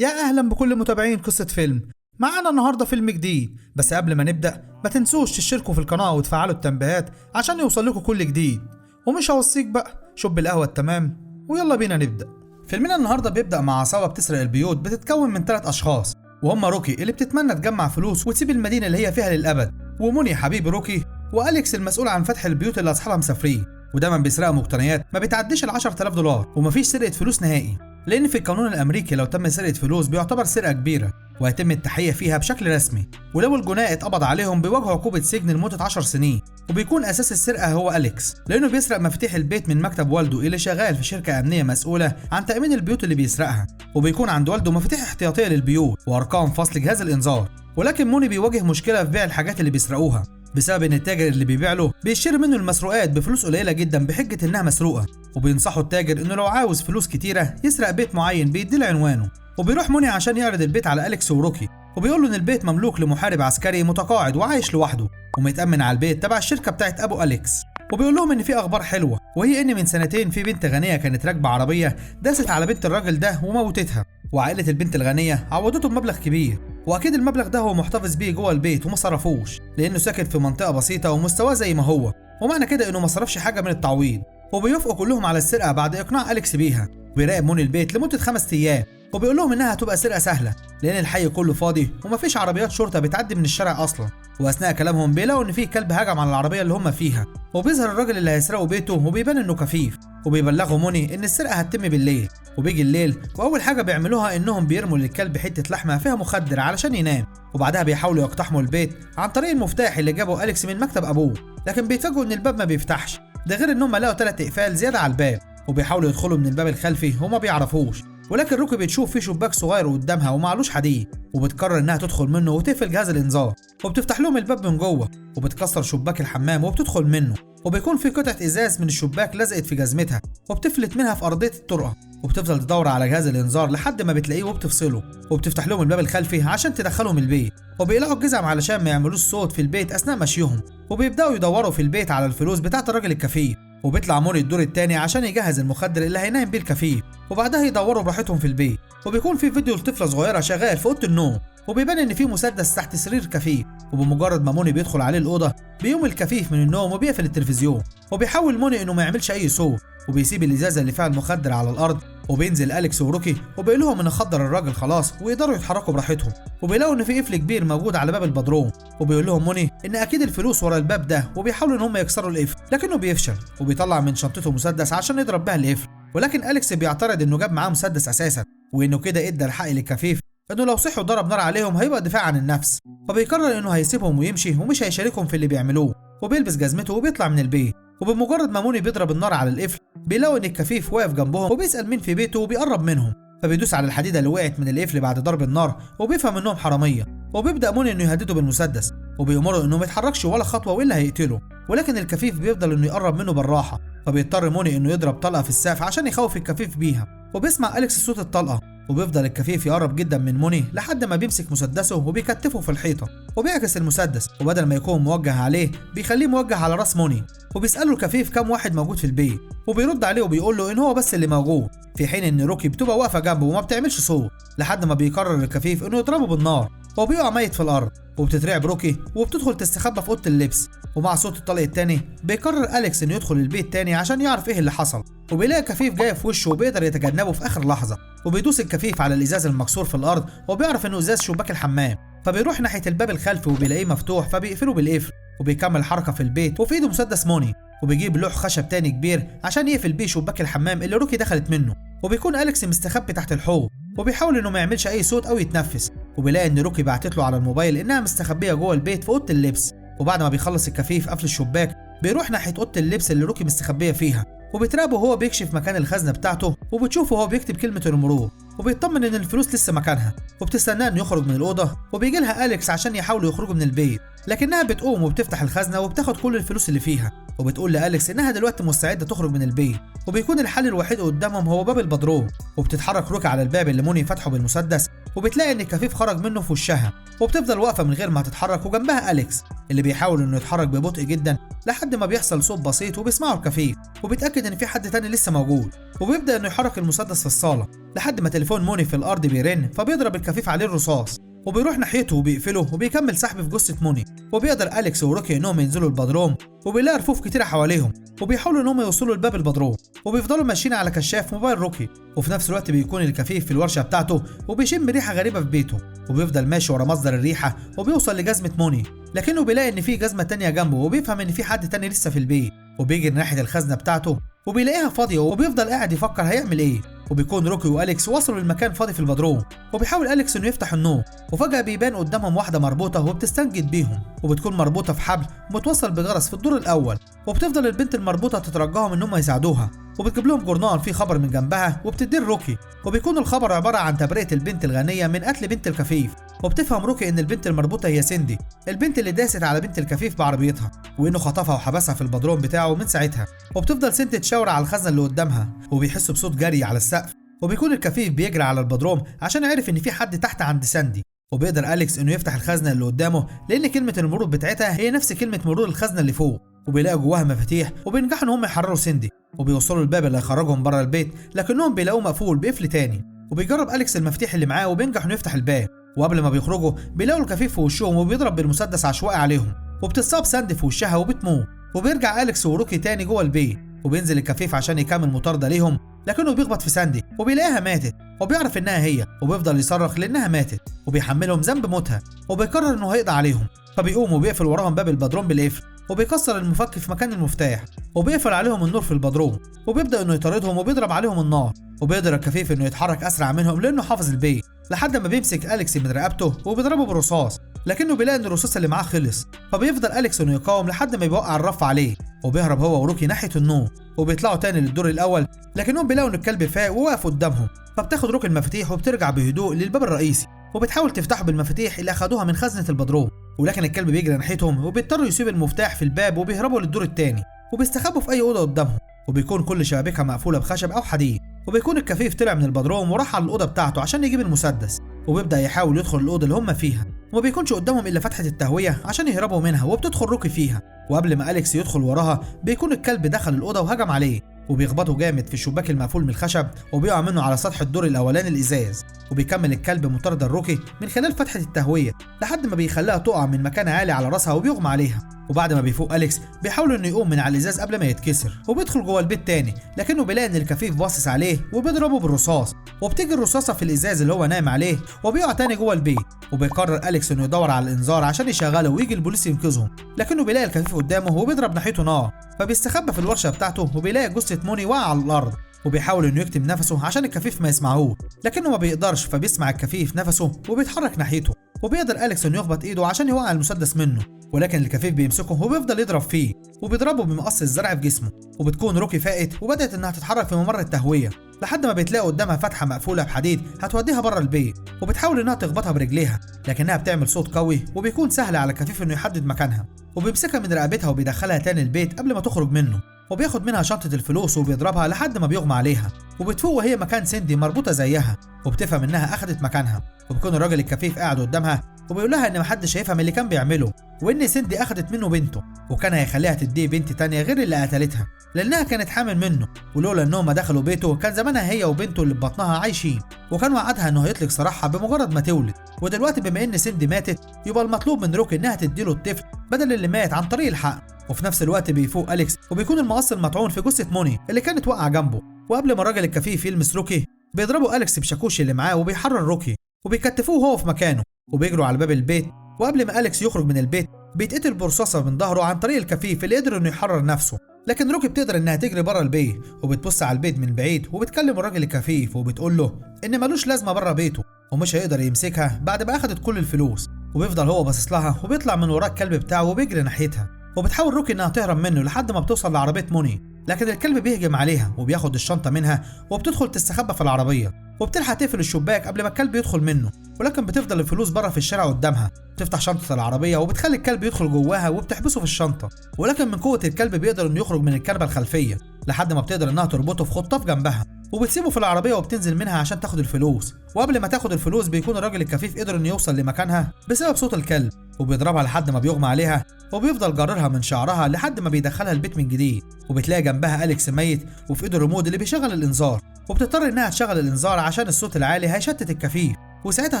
يا أهلا بكل متابعين قصة فيلم. معانا النهاردة فيلم جديد، بس قبل ما نبدأ ما تنسوش تشتركوا في القناة وتفعلوا التنبيهات عشان يوصل لكم كل جديد. ومش هوصيك بقى، شوب القهوة التمام ويلا بينا نبدأ. فيلمنا النهاردة بيبدأ مع عصابة بتسرق البيوت بتتكون من 3 أشخاص، وهم روكي اللي بتتمنى تجمع فلوس وتسيب المدينة اللي هي فيها للأبد، وموني حبيب روكي، وأليكس المسؤول عن فتح البيوت اللي أصحابها مسافرين، ودايما بيسرقوا مقتنيات ما بتعديش ال 10000 دولار، ومفيش سرقة فلوس نهائي، لأن في القانون الأمريكي لو تم سرقة فلوس بيعتبر سرقة كبيرة ويتم التحقيق فيها بشكل رسمي، ولو الجناة اتقبض عليهم بيواجهوا عقوبة سجن لمدة 10 سنين. وبيكون أساس السرقة هو أليكس، لأنه بيسرق مفاتيح البيت من مكتب والده اللي شغال في شركة أمنية مسؤولة عن تأمين البيوت اللي بيسرقها، وبيكون عند والده مفاتيح احتياطية للبيوت وأرقام فصل جهاز الإنذار. ولكن موني بيواجه مشكلة في بيع الحاجات اللي بيسرقوها، بسبب ان التاجر اللي بيبيع له بيشتري منه المسروقات بفلوس قليله جدا بحجه انها مسروقه، وبينصحوا التاجر انه لو عاوز فلوس كتيره يسرق بيت معين بيديله عنوانه. وبيروح موني عشان يعرض البيت على أليكس وروكي، وبيقول له ان البيت مملوك لمحارب عسكري متقاعد وعايش لوحده ومتأمن على البيت تبع الشركه بتاعت ابو أليكس. وبيقول لهم ان في اخبار حلوه، وهي ان من سنتين في بنت غنيه كانت راكبه عربيه داست على بنت الراجل ده وموتتها، وعائله البنت الغنيه عوضته بمبلغ كبير، واكيد المبلغ ده هو محتفظ بيه جوه البيت وما صرفوش لانه ساكن في منطقه بسيطه ومستواه زي ما هو، ومعنى كده انه ما صرفش حاجه من التعويض. وبيوافقوا كلهم على السرقه بعد اقناع أليكس بيها. وبيراقب موني البيت لمده 5 ايام، وبيقول لهم انها هتبقى سرقه سهله لان الحي كله فاضي ومفيش عربيات شرطه بتعدي من الشارع اصلا. واثناء كلامهم بيلاقوا ان في كلب هجم على العربيه اللي هم فيها، وبيظهر الراجل اللي هيسرقوا بيته وبيبان انه كفيف، وبيبلغوا موني ان السرقه هتتم بالليل. وبيجي الليل واول حاجه بيعملوها انهم بيرموا للكلب حته لحمه فيها مخدر علشان ينام، وبعدها بيحاولوا يقتحموا البيت عن طريق المفتاح اللي جابه أليكس من مكتب ابوه، لكن بيتفاجئوا ان الباب ما بيفتحش، ده غير انهم لقوا 3 اقفال زياده على الباب، وبيحاولوا يدخلوا من الباب الخلفي وما بيعرفوش. ولكن روكي بتشوف في شباك صغير قدامها ومعلوش حديد، وبتقرر انها تدخل منه وتقفل جهاز الانذار، وبتفتح لهم الباب من جوه، وبتكسر شباك الحمام وبتدخل منه، وبيكون في قطعه ازاز من الشباك لزقت في جزمتها وبتفلت منها في ارضيه الطرقه، وبتفضل تدور على جهاز الانذار لحد ما بتلاقيه وبتفصله، وبتفتح لهم الباب الخلفي عشان تدخلهم البيت، وبيقلعوا الجزم علشان ما يعملوش صوت في البيت اثناء مشيهم، وبيبداوا يدوروا في البيت على الفلوس بتاعه الراجل الكفيف. وبيطلع موني الدور التاني عشان يجهز المخدر اللي هينام بيه الكفيف، وبعدها يدوروا براحتهم في البيت. وبيكون في فيديو لطفله صغيره شغال في اوضه النوم، وبيبان ان في مسدس تحت سرير كفيف، وبمجرد ما موني بيدخل عليه الاوضه بيقوم الكفيف من النوم وبيقفل التلفزيون، وبيحاول موني انه ما يعملش اي صوت، وبيسيب الازازه اللي فيها المخدر على الارض، وبينزل أليكس وروكي وبيقول لهم ان خدر الراجل خلاص ويقدروا يتحركوا براحتهم، وبيلاقوا ان في قفل كبير موجود على باب البدروم، وبيقول لهم موني ان اكيد الفلوس ورا الباب ده، وبيحاولوا ان هم يكسروا القفل لكنه بيفشل، وبيطلع من شنطته مسدس عشان يضرب بها القفل، ولكن أليكس بيعترض انه جاب معاه مسدس اساسا، وانه كده ادى الحق للكفيف انه لو صحوا ضرب نار عليهم هيبقى دفاع عن النفس، فبيقرر انه هيسيبهم ويمشي ومش هيشاركهم في اللي بيعملوه، وبيلبس جزمته وبيطلع من البيت. وبمجرد ما موني بيضرب النار على القفل بيلاقوا ان الكفيف واقف جنبهم وبيسأل مين في بيته وبيقرب منهم، فبيدوس على الحديده اللي وقعت من القفل بعد ضرب النار، وبيفهم انهم حراميه، وبيبدا موني انه يهدده بالمسدس، وبيأمره انه ما يتحركش ولا خطوه والا هيقتله، ولكن الكفيف بيفضل انه يقرب منه بالراحه، فبيضطر موني انه يضرب طلقه في السقف عشان يخوف الكفيف بيها، وبيسمع أليكس صوت الطلقه، وبيفضل الكفيف يقرب جدا من موني لحد ما بيمسك مسدسه وبيكتفه في الحيطه، وبيعكس المسدس، وبدل ما يكون موجه عليه بيخليه موجه على راس موني، وبيسأله الكفيف كم واحد موجود في البيت، وبيرد عليه وبيقول له ان هو بس اللي موجود، في حين ان روكي بتبقى واقفه جنبه وما بتعملش صوت، لحد ما بيقرر الكفيف انه يضربه بالنار، وبيقع ميت في الارض، وبتترعب روكي وبتدخل تستخبى في اوضه اللبس. ومع صوت الطلق التاني بيقرر أليكس انه يدخل البيت تاني عشان يعرف ايه اللي حصل، وبيلاقي كفيف جاي في وشه وبيقدر يتجنبه في اخر لحظه، وبيدوس الكفيف على الازاز المكسور في الارض، وبيعرف انه ازاز شباك الحمام، فبيروح ناحيه الباب الخلفي وبيلاقيه مفتوح فبيقفله بالقفل، وبيكمل حركه في البيت وفي ايده مسدس موني، وبيجيب لوح خشب تاني كبير عشان يقفل بيه شباك الحمام اللي روكي دخلت منه، وبيكون أليكس مستخبي تحت الحوض وبيحاول انه ما يعملش اي صوت او يتنفس، وبيلاقي ان روكي بعتت له على الموبايل انها مستخبيه جوه البيت في اوضه اللبس. وبعد ما بيخلص الكفيف قفل الشباك بيروح ناحيه اوضه اللبس اللي روكي مستخبيه فيها، وبيتراقبه وهو بيكشف مكان الخزنه بتاعته، وبتشوفه وهو بيكتب كلمه المرور، وبيطمن ان الفلوس لسه مكانها، وبتستناه انه يخرج من الاوضه، وبيجي لها أليكس عشان يحاولوا يخرجوا من البيت، لكنها بتقوم وبتفتح الخزنه وبتاخد كل الفلوس اللي فيها، وبتقول لأليكس إنها دلوقتي مستعدة تخرج من البيت، وبيكون الحل الوحيد قدامهم هو باب البدروم. وبتتحرك روكي على الباب اللي موني فتحه بالمسدس، وبتلاقي إن الكفيف خرج منه في وشها، وبتفضل واقفة من غير ما تتحرك، وجنبها أليكس اللي بيحاول إنه يتحرك ببطء جدا لحد ما بيحصل صوت بسيط وبيسمعه الكفيف، وبيتأكد إن في حد تاني لسه موجود، وبيبدأ إنه يحرك المسدس في الصالة لحد ما تليفون موني في الأرض بيرن، فبيضرب الكفيف عليه الرصاص وبيروح ناحيته وبيقفله وبيكمل سحب في جثة موني. وبيقدر أليكس وروكي إنهم ينزلوا البدروم، وبيلاقي رفوف كتيرة حواليهم، وبيحاولوا إنهم يوصلوا لباب البدروم، وبيفضلوا ماشيين على كشاف موبايل روكي. وفي نفس الوقت بيكون الكفيف في الورشة بتاعته وبيشم ريحة غريبة في بيته، وبيفضل ماشي ورا مصدر الريحة وبيوصل لجزمة موني، لكنه بيلاقي إن في جزمة تانية جنبه، وبيفهم إن في حد تاني لسه في البيت، وبيجي ناحية الخزنة بتاعته وبيلاقيها فاضية، وبيفضل قاعد يفكر هيعمل إيه. وبيكون روكي وأليكس وصلوا للمكان فاضي في البدروم، وبيحاول أليكس إنه يفتح النور، وفجأة بيبان قدامهم واحدة مربوطة وبتستنجد بيهم، وبتكون مربوطة في حبل متوصل بجرس في الدور الأول. وبتفضل البنت المربوطة تترجاهم إنهم يساعدوها، وبتجيب لهم جورنال فيه خبر من جنبها وبتديه روكي، وبيكون الخبر عبارة عن تبرئة البنت الغنية من قتل بنت الكفيف. وبتفهم روكي إن البنت المربوطة هي سيندي، البنت اللي داست على بنت الكفيف بعربيتها، وإنه خطفها وحبسها في البدروم بتاعه من ساعتها. وبتفضل سيندي تشاور على الخزنة اللي قدامها، وبيحسوا بصوت جري على السقف، وبيكون الكفيف بيجري على البدروم عشان يعرف ان في حد تحت عند ساندي. وبيقدر أليكس انه يفتح الخزنه اللي قدامه لان كلمه المرور بتاعتها هي نفس كلمه مرور الخزنه اللي فوق، وبيلاقوا جواها مفاتيح، وبينجحوا ان هم يحرروا ساندي، وبيوصلوا الباب اللي هيخرجهم بره البيت، لكنهم بيلاقوه مقفول بقفل تاني. وبيجرب أليكس المفاتيح اللي معاه وبينجح انه يفتح الباب، وقبل ما بيخرجوا بيلاقوا الكفيف في وشهم وبيضرب بالمسدس عشوائي عليهم، وبتصاب ساندي في وشها وبتموت. وبيرجع أليكس وروكي تاني جوه البيت، وبينزل الكفيف عشان يكمل مطاردة ليهم، لكنه بيخبط في ساندي وبيلاقيها ماتت، وبيعرف انها هي، وبيفضل يصرخ لانها ماتت، وبيحملهم ذنب موتها، وبيقرر انه هيقضي عليهم. فبيقوم وبيقفل وراهم باب البدروم بالقفل، وبيكسر المفك في مكان المفتاح، وبيقفل عليهم النور في البدروم، وبيبدا انه يطاردهم وبيضرب عليهم النار. وبيقدر الكفيف انه يتحرك اسرع منهم لانه حافظ البيت، لحد ما بيمسك أليكس من رقبته وبيضربه بالرصاص، لكنه بيلاقي ان الرصاص اللي معاه خلص. فبيفضل أليكس انه يقاوم لحد ما بيوقع الرف عليه، وبيهرب هو وروكي ناحيه النور، وبيطلعوا تاني للدور الاول، لكنهم بيلاقوا ان الكلب فاق وواقف قدامهم. فبتاخد روكي المفاتيح وبترجع بهدوء للباب الرئيسي، وبتحاول تفتحه بالمفاتيح اللي اخدوها من خزنه البدروم، ولكن الكلب بيجري ناحيتهم، وبيضطروا يسيب المفتاح في الباب وبيهربوا للدور التاني، وبيستخبوا في اي اوضه قدامهم، وبيكون كل شبابيكها مقفوله بخشب او حديد. وبيكون الكفيف طلع من البدروم وراح على الاوضه بتاعته عشان يجيب المسدس، وبيبدا يحاول يدخل الاوضه اللي هم فيها، وما بيكونش قدامهم الا فتحه التهويه عشان يهربوا منها، وبتدخل روكي فيها. وقبل ما أليكس يدخل وراها بيكون الكلب دخل الاوضه وهجم عليه، وبيخبطه جامد في الشباك المقفول من الخشب، وبيقع منه على سطح الدور الاولاني الازاز. وبيكمل الكلب مطارده روكي من خلال فتحه التهويه لحد ما بيخليها تقع من مكان عالي على راسها وبيغمى عليها. وبعد ما بيفوق أليكس بيحاول انه يقوم من على الازاز قبل ما يتكسر، وبيدخل جوه البيت تاني، لكنه بيلاقي ان الكفيف باصص عليه وبيضربه بالرصاص، وبتيجي الرصاصه في الازاز اللي هو نايم عليه، وبيقع تاني جوه البيت. وبيقرر أليكس انه يدور على الانذار عشان يشغله ويجي البوليس ينقذهم، لكنه بيلاقي الكفيف قدامه وبيضرب ناحيته نار. فبيستخبى في الورشه بتاعته، وبيلاقي جثه موني واقعه على الارض، وبيحاول انه يكتم نفسه عشان الكفيف ما يسمعوه، لكنه ما بيقدرش، فبيسمع الكفيف نفسه وبيتحرك ناحيته. وبيقدر أليكس انه يخبط ايده عشان يوقع المسدس منه، ولكن الكفيف بيمسكه وبيفضل يضرب فيه، وبيضربه بمقص الزرع في جسمه. وبتكون روكي فاقت وبدات انها تتحرك في ممر التهويه لحد ما بتلاقي قدامها فتحه مقفوله بحديد هتوديها بره البيت، وبتحاول انها تخبطها برجليها، لكنها بتعمل صوت قوي وبيكون سهل على الكفيف انه يحدد مكانها، وبيمسكها من رقبتها وبيدخلها تاني البيت قبل ما تخرج منه، وبياخد منها شنطه الفلوس وبيضربها لحد ما بيغمى عليها. وبتفوق وهي مكان سيندي مربوطه زيها، وبتفهم انها اخدت مكانها. وبيكون الراجل الكفيف قاعد قدامها وبيقول لها ان محدش هيفهم اللي كان بيعمله، وان سيندي اخدت منه بنته، وكان هيخليها تديه بنت تانية غير اللي قتلتها لانها كانت حامل منه، ولولا انهم ما دخلوا بيته كان زمانها هي وبنته اللي ببطنها عايشين. وكان وعدها انه هيطلق سراحها بمجرد ما تولد. ودلوقتي بما ان سيندي ماتت يبقى المطلوب من روكي انها تديله الطفل بدل اللي مات عن طريق الحق. وفي نفس الوقت بيفوق أليكس وبيكون المقص المطعون في جثه موني اللي كانت واقعه جنبه. وقبل ما الراجل الكفيف يلمس روكي بيضربوا أليكس بشاكوش اللي معاه وبيحرر روكي، وبيكتفوه هو في مكانه، وبيجروا على باب البيت. وقبل ما أليكس يخرج من البيت بيتقتل برصاصه من ظهره عن طريق الكفيف اللي قدر انه يحرر نفسه. لكن روكي بتقدر انها تجري بره البيت، وبتبص على البيت من بعيد وبتكلم الراجل الكفيف وبتقول له ان ملوش لازمه بره بيته ومش هيقدر يمسكها بعد ما اخدت كل الفلوس. وبيفضل هو باصص لها وبيطلع من وراه الكلب بتاعه وبيجري ناحيتها. وبتحاول روكي انها تهرب منه لحد ما بتوصل لعربيه موني لكن الكلب بيهجم عليها وبياخد الشنطة منها وبتدخل تستخبى في العربية، وبتلحق تقفل الشباك قبل ما الكلب يدخل منه، ولكن بتفضل الفلوس بره في الشارع قدامها. بتفتح شنطة العربية وبتخلي الكلب يدخل جواها وبتحبسه في الشنطة، ولكن من قوة الكلب بيقدر انه يخرج من الكنبة الخلفية لحد ما بتقدر انها تربطه في خطاف جنبها، وبتسيبه في العربية وبتنزل منها عشان تاخد الفلوس. وقبل ما تاخد الفلوس بيكون الراجل الكفيف قدر انه يوصل لمكانها بسبب صوت الكلب، وبيضربها لحد ما بيغمى عليها، وبيفضل جررها من شعرها لحد ما بيدخلها البيت من جديد. وبتلاقي جنبها أليكس ميت وفي ايده الريموت اللي بيشغل الانذار، وبتضطر انها تشغل الانذار عشان الصوت العالي هيشتت الكفيف، وساعتها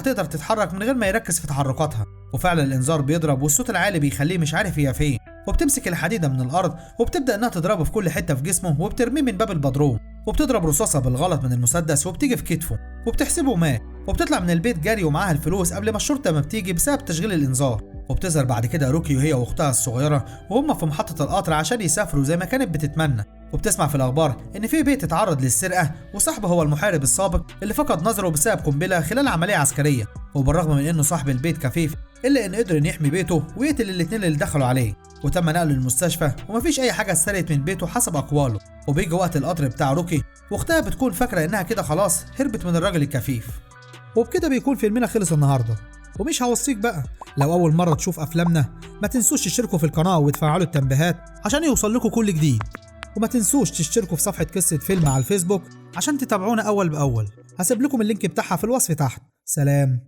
تقدر تتحرك من غير ما يركز في تحركاتها. وفعلا الانذار بيضرب والصوت العالي بيخليه مش عارف هي فين، وبتمسك الحديده من الارض وبتبدا انها تضربه في كل حته في جسمه، وبترميه من باب البدروم، وبتضرب رصاصه بالغلط من المسدس وبتيجي في كتفه وبتحسبه مات. وبتطلع من البيت جاري ومعاها الفلوس قبل ما الشرطه ما بتيجي بسبب تشغيل الانذار. وبتظهر بعد كده روكي وهي واختها الصغيره وهم في محطه القطر عشان يسافروا زي ما كانت بتتمنى. وبتسمع في الاخبار ان في بيت اتعرض للسرقه، وصاحبه هو المحارب السابق اللي فقد نظره بسبب قنبله خلال عمليه عسكريه. وبالرغم من انه صاحب البيت كفيف الا ان قدر ان يحمي بيته ويقتل الاثنين اللي دخلوا عليه، وتم نقله للمستشفى ومفيش اي حاجه اتسرقت من بيته حسب اقواله. وبيجي وقت القطر بتاع روكي واختها بتكون فاكره انها كده خلاص هربت من الراجل الكفيف. وبكده بيكون فيلمنا خلص النهارده. ومش هوصيك بقى، لو اول مره تشوف افلامنا ما تنسوش تشتركوا في القناه وتفعلوا التنبيهات عشان يوصل لكم كل جديد، وما تنسوش تشتركوا في صفحه قصه فيلم على الفيسبوك عشان تتابعونا اول باول. هسيب لكم اللينك بتاعها في الوصف تحت. سلام.